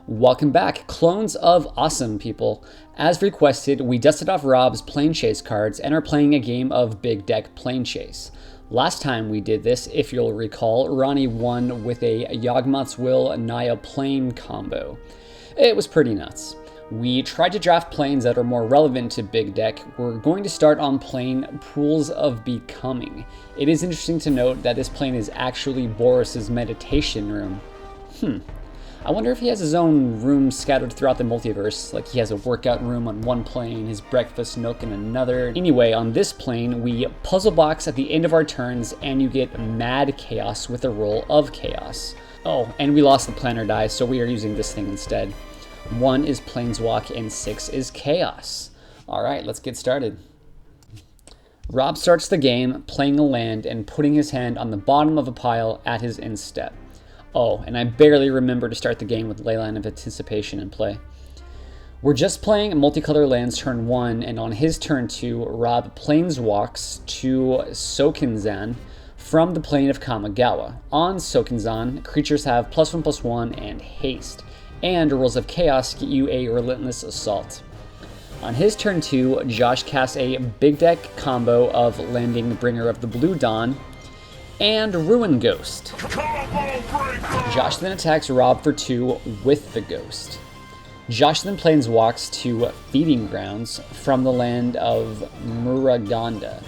Welcome back, clones of awesome people. As requested, we dusted off Rob's Planechase cards and are playing a game of Big Deck Planechase. Last time we did this, if you'll recall, Ronnie won with a Yawgmoth's Will Naya Plane combo. It was pretty nuts. We tried to draft planes that are more relevant to Big Deck. We're going to start on plane Pools of Becoming. It is interesting to note that this plane is actually Boris's meditation room. I wonder if he has his own rooms scattered throughout the multiverse, like he has a workout room on one plane, his breakfast nook in another. Anyway, on this plane, we puzzle box at the end of our turns, and you get Mad Chaos with a roll of Chaos. Oh, and we lost the planner die, so we are using this thing instead. 1 is Planeswalk, and 6 is Chaos. Alright, let's get started. Rob starts the game playing a land and putting his hand on the bottom of a pile at his end step. Oh, and I barely remember to start the game with Leyline of Anticipation in play. We're just playing multicolor lands turn 1, and on his turn 2, Rob planeswalks to Sokenzan from the plane of Kamigawa. On Sokenzan, creatures have +1/+1 and haste, and rolls of chaos get you a Relentless Assault. On his turn 2, Josh casts a Big Deck combo of landing Bringer of the Blue Dawn and Ruin Ghost. Josh then attacks Rob for 2 with the Ghost. Josh then planeswalks to Feeding Grounds from the land of Muraganda.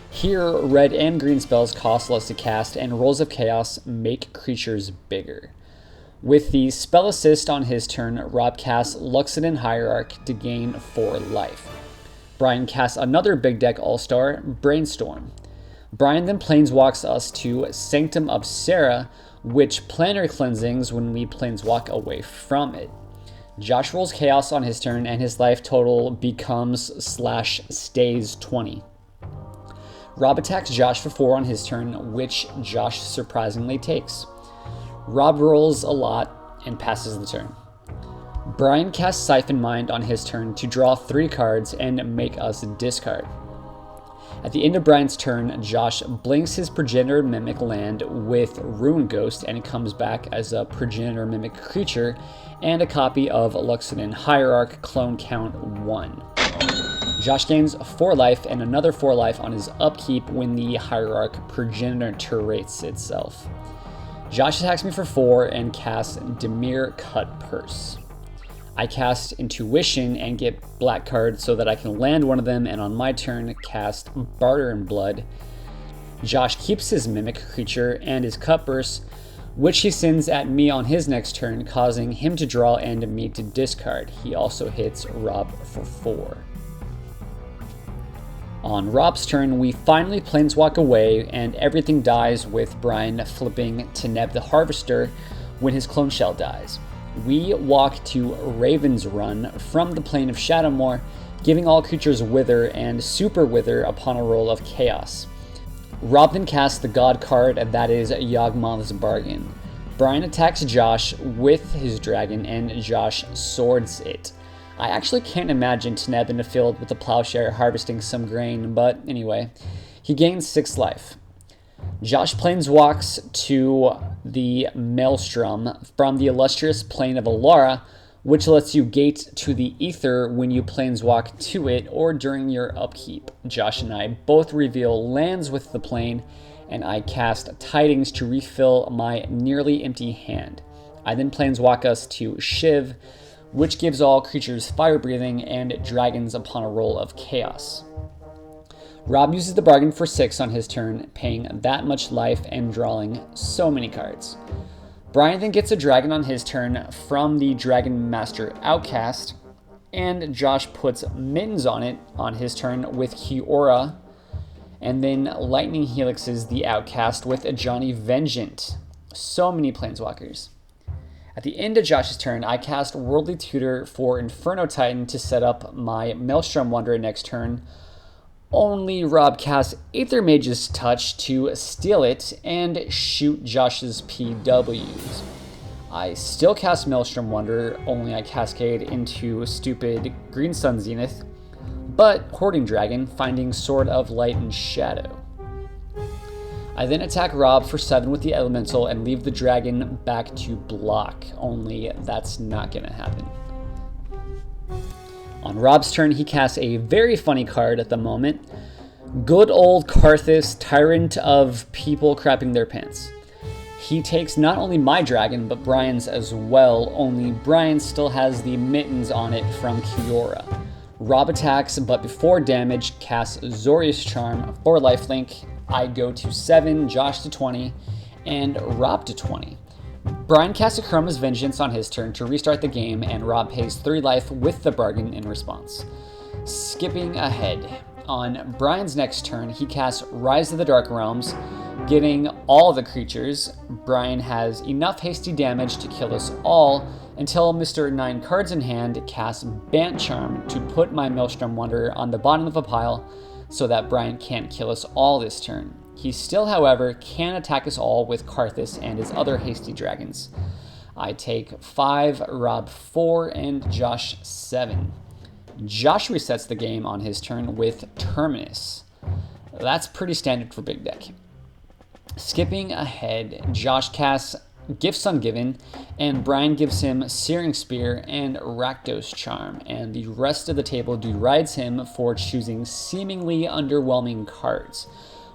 Here, red and green spells cost less to cast, and rolls of chaos make creatures bigger. With the spell assist on his turn, Rob casts Luxodon Hierarch to gain 4 life. Brian casts another Big Deck All-Star, Brainstorm. Brian then planeswalks us to Sanctum of Serra, which planner cleansings when we planeswalk away from it. Josh rolls chaos on his turn, and his life total becomes/stays 20. Rob attacks Josh for 4 on his turn, which Josh surprisingly takes. Rob rolls a lot and passes the turn. Brian casts Siphon Mind on his turn to draw 3 cards and make us discard. At the end of Brian's turn, Josh blinks his Progenitor Mimic land with Ruin Ghost, and it comes back as a Progenitor Mimic creature and a copy of Luxodon Hierarch, clone count 1. Josh gains 4 life and another 4 life on his upkeep when the Hierarch Progenitor itself. Josh attacks me for 4 and casts Dimir Cut Purse. I cast Intuition and get black cards so that I can land one of them, and on my turn cast Barter in Blood. Josh keeps his Mimic creature and his Cutburst, which he sends at me on his next turn, causing him to draw and me to discard. He also hits Rob for 4. On Rob's turn, we finally planeswalk away, and everything dies with Brian flipping Teneb the Harvester when his Clone Shell dies. We walk to Raven's Run from the plane of Shadowmoor, giving all creatures Wither and Super Wither upon a roll of Chaos. Rob then casts the God card, that is Yawgmoth's Bargain. Brian attacks Josh with his dragon, and Josh swords it. I actually can't imagine Teneb in a field with a plowshare harvesting some grain, but anyway, he gains 6 life. Josh planeswalks to the Maelstrom from the illustrious plane of Alara, which lets you gate to the Ether when you planeswalk to it or during your upkeep. Josh and I both reveal lands with the plane, and I cast Tidings to refill my nearly empty hand. I then planeswalk us to Shiv, which gives all creatures fire breathing and dragons upon a roll of chaos. Rob uses the bargain for 6 on his turn, paying that much life and drawing so many cards. Brian then gets a dragon on his turn from the Dragon Master Outcast, and Josh puts Mittens on it on his turn with Kiora, and then Lightning Helixes the Outcast with a Johnny Vengeant. So many planeswalkers. At the end of Josh's turn, I cast Worldly Tutor for Inferno Titan to set up my Maelstrom Wanderer next turn. Only Rob casts Aether Mage's Touch to steal it and shoot Josh's PWs. I still cast Maelstrom Wanderer, only I cascade into stupid Green Sun Zenith, but Hoarding Dragon, finding Sword of Light and Shadow. I then attack Rob for 7 with the elemental and leave the dragon back to block, only that's not gonna happen. On Rob's turn, he casts a very funny card at the moment. Good old Karthus, Tyrant of People Crapping Their Pants. He takes not only my dragon, but Brian's as well, only Brian still has the mittens on it from Kiora. Rob attacks, but before damage, casts Zorius Charm for lifelink. I go to 7, Josh to 20, and Rob to 20. Brian casts Akroma's Vengeance on his turn to restart the game, and Rob pays 3 life with the bargain in response. Skipping ahead. On Brian's next turn, he casts Rise of the Dark Realms, getting all the creatures. Brian has enough hasty damage to kill us all until Mr. 9 cards in hand casts Bant Charm to put my Maelstrom Wanderer on the bottom of a pile so that Brian can't kill us all this turn. He still, however, can attack us all with Karthus and his other hasty dragons. I take 5, Rob 4, and Josh 7. Josh resets the game on his turn with Terminus. That's pretty standard for Big Deck. Skipping ahead, Josh casts Gifts Ungiven, and Brian gives him Searing Spear and Rakdos Charm, and the rest of the table derides him for choosing seemingly underwhelming cards.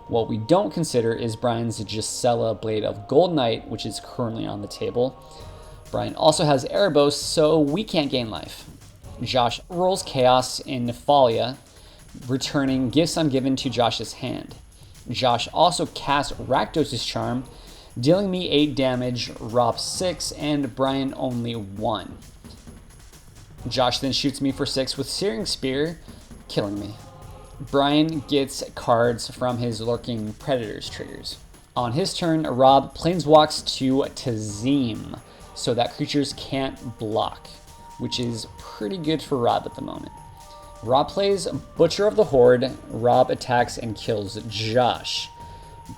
What we don't consider is Brian's Gisela Blade of Gold Knight, which is currently on the table. Brian also has Erebos, so we can't gain life. Josh rolls Chaos in Nephalia, returning Gifts Ungiven to Josh's hand. Josh also casts Rakdos' Charm, dealing me 8 damage, Rob 6, and Brian only 1. Josh then shoots me for 6 with Searing Spear, killing me. Brian gets cards from his Lurking Predators triggers. On his turn, Rob planeswalks to Tazim, so that creatures can't block, which is pretty good for Rob at the moment. Rob plays Butcher of the Horde, Rob attacks and kills Josh.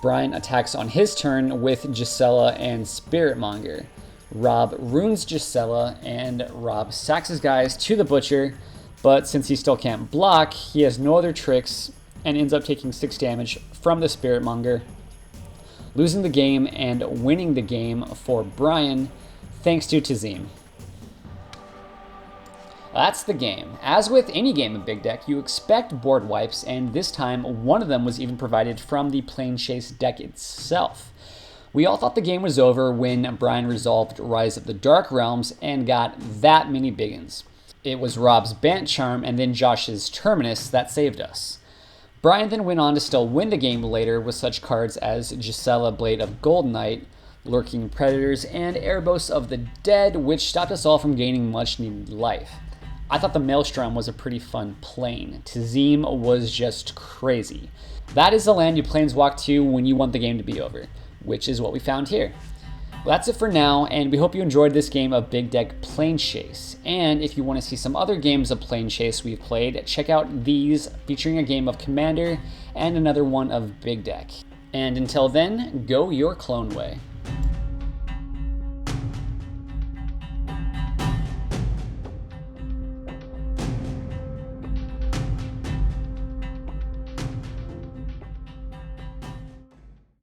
Brian attacks on his turn with Gisela and Spiritmonger. Rob runes Gisela, and Rob sacks his guys to the Butcher, but since he still can't block, he has no other tricks and ends up taking 6 damage from the Spiritmonger, losing the game and winning the game for Brian thanks to Tazim. That's the game. As with any game in Big Deck, you expect board wipes, and this time one of them was even provided from the Planechase deck itself. We all thought the game was over when Brian resolved Rise of the Dark Realms and got that many biggins. It was Rob's Bant Charm and then Josh's Terminus that saved us. Brian then went on to still win the game later with such cards as Gisela Blade of Gold Knight, Lurking Predators, and Erebos of the Dead, which stopped us all from gaining much needed life. I thought the Maelstrom was a pretty fun plane. Tazim was just crazy. That is the land you planeswalk to when you want the game to be over, which is what we found here. Well, that's it for now, and we hope you enjoyed this game of Big Deck Planechase. And if you want to see some other games of Planechase we've played, check out these featuring a game of Commander and another one of Big Deck. And until then, go your clone way.